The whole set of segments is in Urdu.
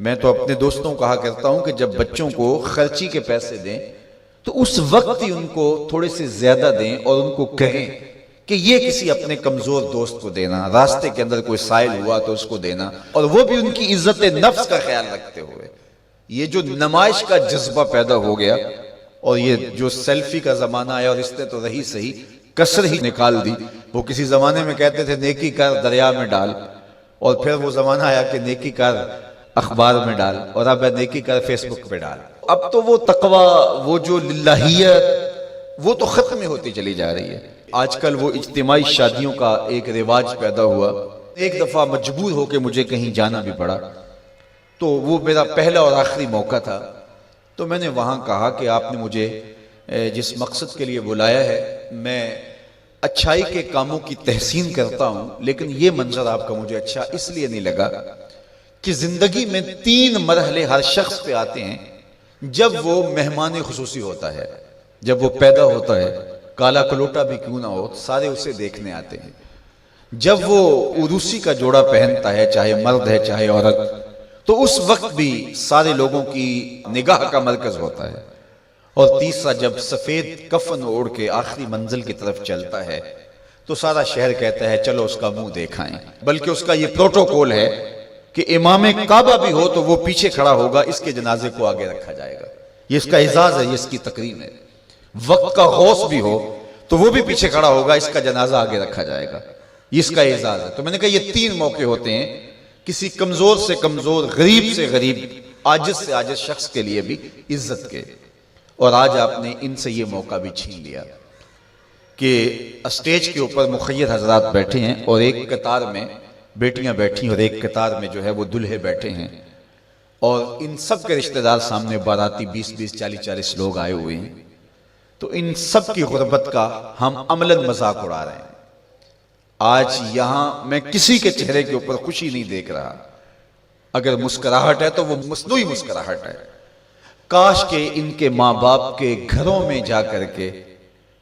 میں تو اپنے دوستوں کو کہا کرتا ہوں کہ جب بچوں کو خرچی کے پیسے دیں تو اس وقت ہی ان کو تھوڑے سے زیادہ دیں اور ان کو کہیں کہ یہ کسی اپنے کمزور دوست کو دینا، راستے کے اندر کوئی سائل ہوا تو اس کو دینا، اور وہ بھی ان کی عزت نفس کا خیال رکھتے ہوئے۔ یہ جو نمائش کا جذبہ پیدا ہو گیا اور یہ جو سیلفی کا زمانہ آیا، اور اس نے تو رہی صحیح کسر ہی نکال دی۔ وہ کسی زمانے میں کہتے تھے نیکی کر دریا میں ڈال، اور پھر وہ زمانہ آیا کہ نیکی کر اخبار میں ڈال، اور اب ہے نیکی کر فیس بک پہ ڈال۔ اب تو وہ تقوی، وہ جو للہیت، وہ تو ختم ہوتی چلی جا رہی ہے۔ آج کل وہ اجتماعی شادیوں کا ایک رواج پیدا ہوا۔ ایک دفعہ مجبور ہو کے مجھے کہیں جانا بھی پڑا، تو وہ میرا پہلا اور آخری موقع تھا۔ تو میں نے وہاں کہا کہ آپ نے مجھے جس مقصد کے لیے بلایا ہے، میں اچھائی کے کاموں کی تحسین کرتا ہوں، لیکن یہ منظر آپ کا مجھے اچھا اس لیے نہیں لگا کہ زندگی میں 3 مرحلے ہر شخص پہ آتے ہیں جب وہ مہمان خصوصی ہوتا ہے۔ جب وہ پیدا ہوتا ہے، کالا کلوٹا بھی کیوں نہ ہو، سارے اسے دیکھنے آتے ہیں۔ جب وہ عروسی کا جوڑا پہنتا ہے، چاہے مرد ہے چاہے عورت، تو اس وقت بھی سارے لوگوں کی نگاہ کا مرکز ہوتا ہے۔ اور تیسرا، جب سفید کفن اوڑھ کے آخری منزل کی طرف چلتا ہے تو سارا شہر کہتا ہے چلو اس کا منہ دیکھائیں۔ بلکہ اس کا یہ پروٹوکول ہے کہ امام کعبہ بھی ہو تو وہ پیچھے کھڑا ہوگا، اس کے جنازے کو آگے رکھا جائے گا۔ یہ اس کا اعزاز ہے، یہ اس کی تکریم ہے۔ وقت کا غوث بھی ہو تو وہ بھی پیچھے کھڑا ہوگا، اس کا جنازہ آگے رکھا جائے گا، یہ اس کا اعزاز ہے۔ تو میں نے کہا یہ 3 موقع ہوتے ہیں کسی کمزور سے کمزور، غریب سے غریب، عاجز سے عاجز شخص کے لیے بھی عزت کے، اور آج آپ نے ان سے یہ موقع بھی چھین لیا کہ اسٹیج کے اوپر مخیر حضرات بیٹھے ہیں، اور ایک قطار میں بیٹیاں بیٹھی اور ایک قطار میں جو ہے وہ دلہے بیٹھے ہیں، اور ان سب کے رشتہ دار سامنے باراتی 20-20 40-40 لوگ آئے ہوئے ہیں۔ تو ان سب کی غربت کا ہم عملاً مذاق اڑا رہے ہیں۔ آج یہاں میں کسی کے چہرے کے اوپر خوشی نہیں دیکھ رہا، اگر مسکراہٹ ہے تو وہ مصنوعی مسکراہٹ ہے۔ کاش کہ ان کے ماں باپ کے گھروں میں جا کر کے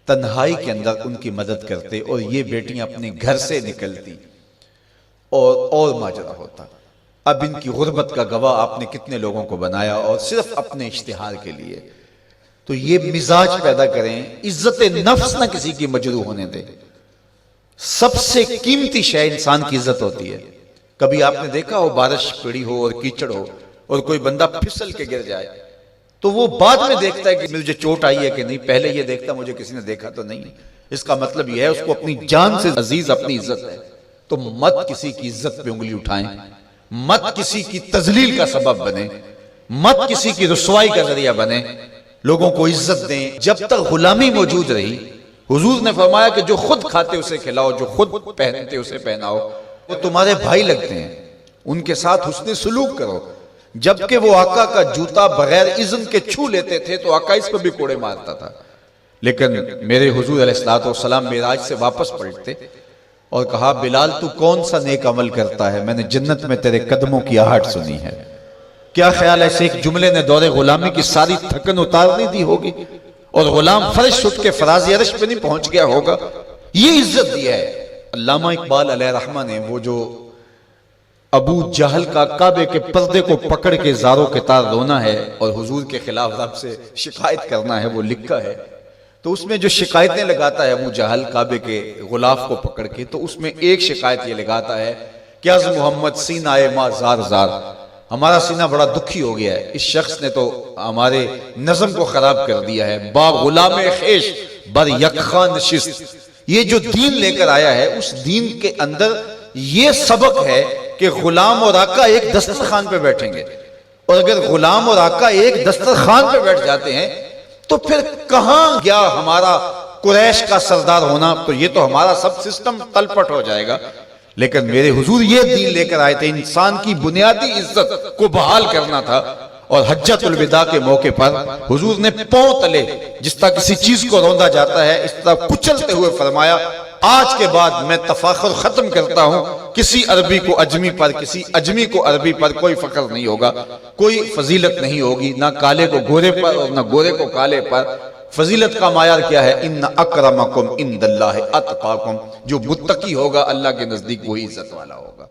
تنہائی کے اندر ان کی مدد کرتے، اور یہ بیٹیاں اپنے گھر سے نکلتی اور ماجرا ہوتا۔ اب ان کی غربت کا گواہ آپ نے کتنے لوگوں کو بنایا، اور صرف اپنے اشتہار کے لیے۔ تو یہ مزاج پیدا کریں، عزت نفس نہ کسی کی مجروح ہونے دیں۔ سب سے قیمتی شے انسان کی عزت ہوتی ہے۔ کبھی آپ نے دیکھا ہو بارش پڑی ہو اور کیچڑ ہو اور کوئی بندہ پھسل کے گر جائے تو وہ بعد میں دیکھتا ہے کہ مجھے چوٹ آئی ہے کہ نہیں، پہلے یہ دیکھتا مجھے کسی نے دیکھا تو نہیں۔ اس کا مطلب یہ ہے اس کو اپنی جان سے عزیز اپنی عزت ہے۔ تو مت کسی کی عزت پہ انگلی اٹھائیں، مت کسی کی تذلیل کا سبب بنے، مت کسی کی رسوائی کا ذریعہ بنے۔ لوگوں کو عزت دیں۔ جب تک غلامی موجود رہی، حضور نے فرمایا کہ جو خود کھاتے اسے کھلاؤ، جو خود پہنتے اسے پہناؤ، وہ تمہارے بھائی لگتے ہیں، ان کے ساتھ حسن سلوک کرو۔ جبکہ وہ آقا کا جوتا بغیر اذن کے چھو لیتے تھے تو آقا اس پہ بھی کوڑے مارتا تھا، لیکن میرے حضور علیہ السلام معراج سے واپس پلٹتے اور کہا بلال تو کون سا نیک عمل کرتا ہے، میں نے جنت میں تیرے قدموں کی آہٹ سنی ہے۔ کیا خیال ہے، ایک جملے نے دور غلامی کی ساری تھکن اتار نہیں دی ہوگی، اور غلام فرش اٹھ کے فراز عرش پہ نہیں پہنچ گیا ہوگا؟ یہ عزت دی ہے۔ علامہ اقبال علیہ رحمہ نے وہ جو ابو جہل کا کعبے کے پردے کو پکڑ کے زاروں کے تار رونا ہے اور حضور کے خلاف رب سے شکایت کرنا ہے، وہ لکھا ہے۔ تو اس میں جو شکایتیں لگاتا ہے ابو جہل کعبے کے غلاف کو پکڑ کے، تو اس میں ایک شکایت یہ لگاتا ہے کہ از محمد سینہ ما زار زار، ہمارا سینہ بڑا دکھی ہو گیا ہے، اس شخص نے تو ہمارے نظم کو خراب کر دیا ہے۔ با غلام خیش بر یکخان نشست، یہ جو دین لے کر آیا ہے اس دین کے اندر یہ سبق ہے کہ غلام اور آقا ایک دسترخوان پہ بیٹھیں گے، اور اگر غلام اور آقا ایک دسترخوان پہ بیٹھ جاتے ہیں تو پھر کہاں گیا ہمارا قریش کا سردار ہونا؟ تو یہ تو ہمارا سب سسٹم تلپٹ ہو جائے گا۔ لیکن میرے حضور یہ دین لے کر آئے تھے، انسان کی بنیادی عزت کو بحال کرنا تھا، اور حجۃ الوداع کے موقع پر حضور نے پاؤں تلے جس طرح کسی چیز کو روندا جاتا ہے اس طرح کچلتے ہوئے فرمایا آج کے بعد میں تفاخر ختم کرتا ہوں، کسی عربی کو اجمی پر، کسی اجمی کو عربی پر کوئی فخر نہیں ہوگا، کوئی فضیلت نہیں ہوگی، نہ کالے کو گورے پر اور نہ گورے کو کالے پر۔ فضیلت کا معیار کیا ہے؟ ان اکرمکم عند اللہ اتقاکم، جو متقی ہوگا اللہ کے نزدیک وہی عزت والا ہوگا۔